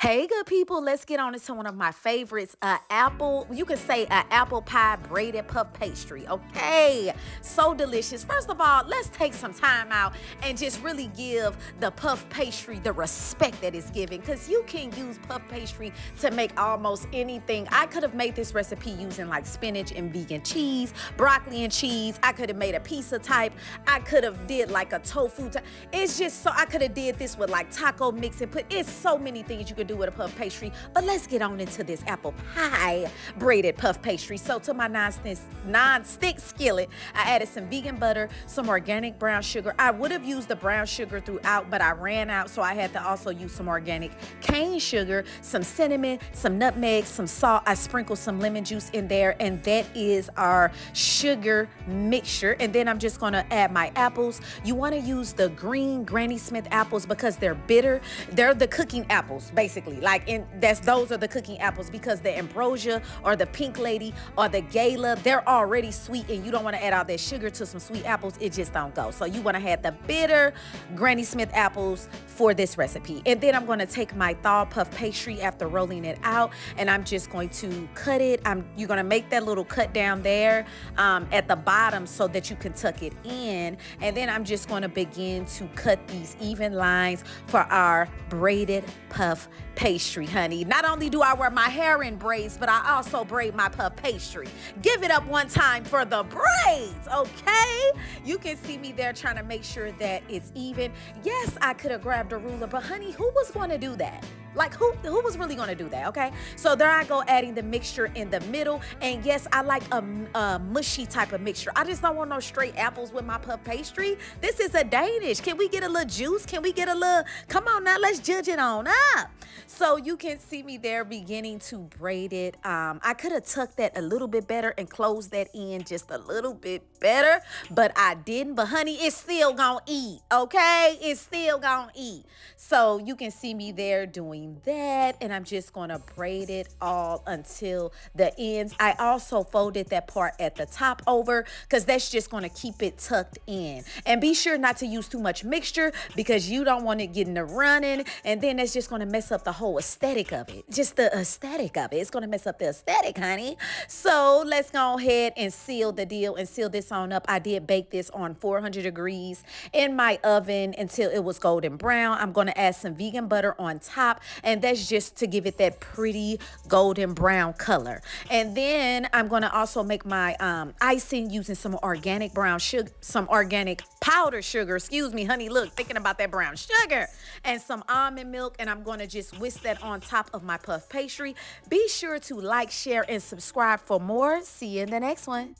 Hey, good people, let's get on into one of my favorites, you can say apple pie braided puff pastry, okay? So delicious. First of all, let's take some time out and just really give the puff pastry the respect that it's given, because you can use puff pastry to make almost anything. I could have made this recipe using like spinach and vegan cheese, broccoli and cheese. I could have made a pizza type. I could have did like a tofu type. It's just so, I could have did this with like taco mix and it's so many things you could do with a puff pastry. But let's get on into this apple pie braided puff pastry. So to my non-stick skillet, I added some vegan butter, some organic brown sugar. I would have used the brown sugar throughout, but I ran out, so I had to also use some organic cane sugar, some cinnamon, some nutmeg, some salt. I sprinkled some lemon juice in there, and that is our sugar mixture. And then I'm just gonna add my apples. You wanna use the green Granny Smith apples because they're bitter. They're the cooking apples, basically. Those are the cooking apples, because the ambrosia or the pink lady or the gala, they're already sweet, and you don't want to add all that sugar to some sweet apples. It just don't go. So you want to have the bitter Granny Smith apples for this recipe. And then I'm going to take my thawed puff pastry after rolling it out, and I'm just going to cut it. You're going to make that little cut down there at the bottom so that you can tuck it in. And then I'm just going to begin to cut these even lines for our braided puff pastry, honey. Not only do I wear my hair in braids, but I also braid my puff pastry. Give it up one time for the braids, okay? You can see me there trying to make sure that it's even. Yes, I could have grabbed a ruler, but honey, who was going to do that? Like, who was really going to do that, okay? So there I go, adding the mixture in the middle. And yes, I like a mushy type of mixture. I just don't want no straight apples with my puff pastry. This is a Danish. Can we get a little juice? Can we get a little, come on now, let's judge it on up. So you can see me there beginning to braid it. I could have tucked that a little bit better and closed that in just a little bit better, but I didn't. But honey, it's still gonna eat, okay? It's still gonna eat. So you can see me there doing that, and I'm just gonna braid it all until the ends. I also folded that part at the top over, because that's just gonna keep it tucked in. And be sure not to use too much mixture, because you don't want it getting to running, and then that's just gonna mess up the whole aesthetic of it. Just the aesthetic of it. It's gonna mess up the aesthetic, honey. So let's go ahead and seal the deal and seal this on up. I did bake this on 400 degrees in my oven until it was golden brown. I'm gonna add some vegan butter on top, and that's just to give it that pretty golden brown color. And then I'm gonna also make my icing using some organic brown sugar, some organic powdered sugar, excuse me, honey, look, thinking about that brown sugar, and some almond milk, and I'm gonna just whisk that on top of my puff pastry. Be sure to like, share, and subscribe for more. See you in the next one.